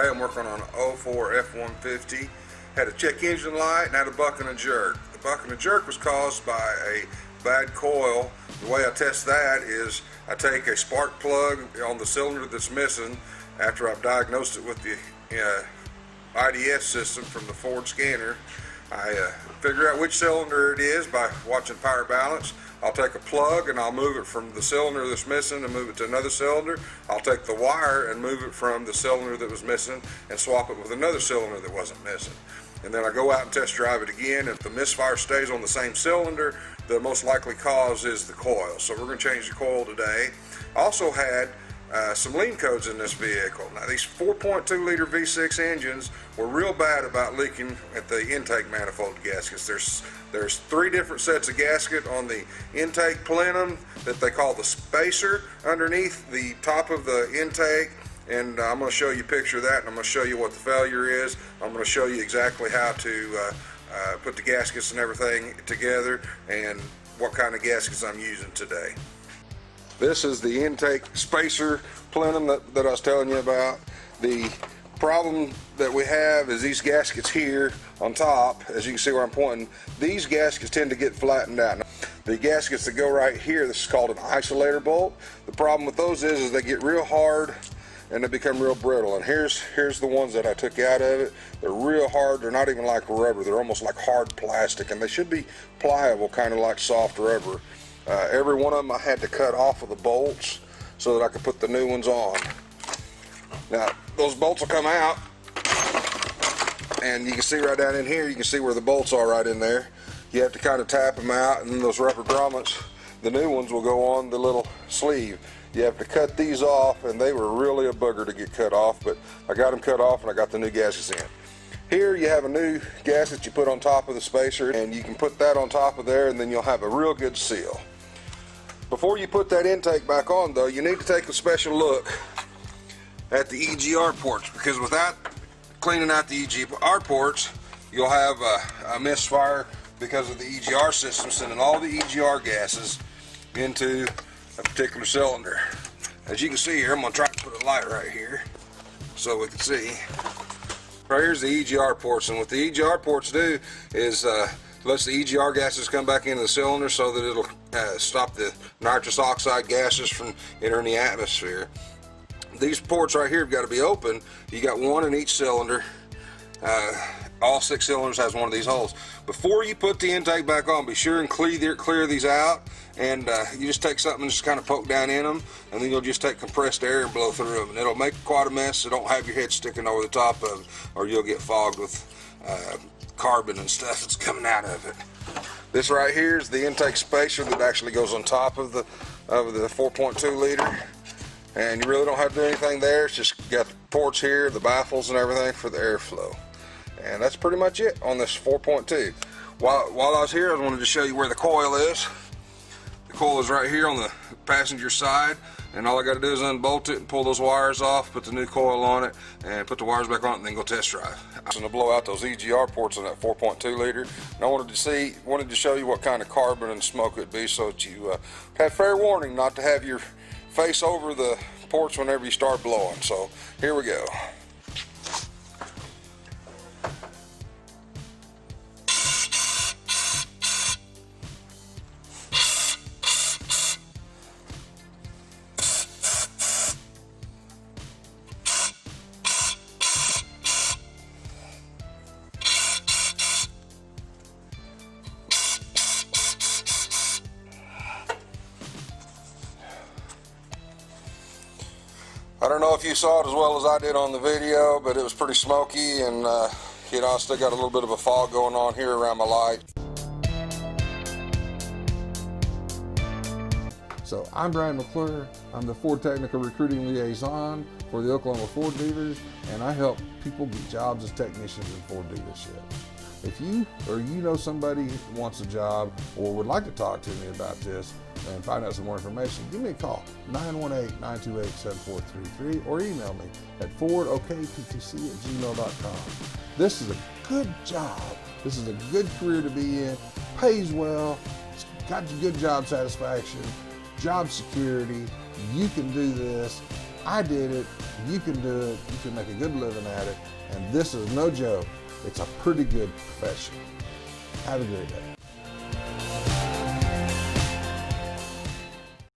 Today I'm working on an 04 F150. Had a check engine light and had a buck and a jerk. The buck and a jerk was caused by a bad coil. The way I test that is I take a spark plug on the cylinder that's missing after I've diagnosed it with the IDS system from the Ford scanner. I figure out which cylinder it is by watching power balance. I'll take a plug and I'll move it from the cylinder that's missing and move it to another cylinder. I'll take the wire and move it from the cylinder that was missing and swap it with another cylinder that wasn't missing. And then I go out and test drive it again. If the misfire stays on the same cylinder, the most likely cause is the coil. So we're going to change the coil today. I also had some lean codes in this vehicle. Now these 4.2 liter V6 engines were real bad about leaking at the intake manifold gaskets. There's three different sets of gasket on the intake plenum that they call the spacer underneath the top of the intake, and I'm going to show you a picture of that, and I'm going to show you what the failure is. I'm going to show you exactly how to put the gaskets and everything together and what kind of gaskets I'm using today. This is the intake spacer plenum that I was telling you about. The problem that we have is these gaskets here on top, as you can see where I'm pointing, these gaskets tend to get flattened out. Now, the gaskets that go right here, this is called an isolator bolt. The problem with those is they get real hard and they become real brittle. And here's the ones that I took out of it. They're real hard. They're not even like rubber. They're almost like hard plastic, and they should be pliable, kind of like soft rubber. Every one of them I had to cut off of the bolts so that I could put the new ones on. Now those bolts will come out, and you can see right down in here, you can see where the bolts are right in there. You have to kind of tap them out, and then those rubber grommets, the new ones, will go on the little sleeve. You have to cut these off, and they were really a booger to get cut off, but I got them cut off and I got the new gaskets in. Here you have a new gasket you put on top of the spacer, and you can put that on top of there, and then you'll have a real good seal. Before you put that intake back on though, you need to take a special look at the EGR ports, because without cleaning out the EGR ports, you'll have a misfire because of the EGR system sending all the EGR gases into a particular cylinder. As you can see here, I'm going to try to put a light right here so we can see. Right here's the EGR ports, and what the EGR ports do is lets the EGR gases come back into the cylinder so that it'll stop the nitrous oxide gases from entering the atmosphere. These ports right here have got to be open. You got one in each cylinder. All 6 cylinders has one of these holes. Before you put the intake back on, be sure and clear these out, and you just take something and just kind of poke down in them, and then you'll just take compressed air and blow through them, and it'll make quite a mess. So don't have your head sticking over the top of it, or you'll get fogged with carbon and stuff that's coming out of it. This right here is the intake spacer that actually goes on top of the 4.2 liter, and you really don't have to do anything there. It's just got the ports here, the baffles and everything for the airflow. And that's pretty much it on this 4.2. While I was here, I wanted to show you where the coil is. The coil is right here on the passenger side, and all I got to do is unbolt it and pull those wires off, put the new coil on it, and put the wires back on it, and then go test drive. I'm going to blow out those EGR ports on that 4.2 liter, and I wanted to show you what kind of carbon and smoke it would be, so that you have fair warning not to have your face over the ports whenever you start blowing. So here we go. I don't know if you saw it as well as I did on the video, but it was pretty smoky, and you know, I still got a little bit of a fog going on here around my light. So I'm Brian McClure. I'm the Ford Technical Recruiting Liaison for the Oklahoma Ford dealers, and I help people get jobs as technicians in Ford dealerships. If you or you know somebody who wants a job or would like to talk to me about this and find out some more information, give me a call, 918-928-7433, or email me at fordokptc@gmail.com. This is a good job. This is a good career to be in, pays well, it's got good job satisfaction, job security. You can do this. I did it, you can do it, you can make a good living at it, and this is no joke. It's a pretty good profession. Have a great day.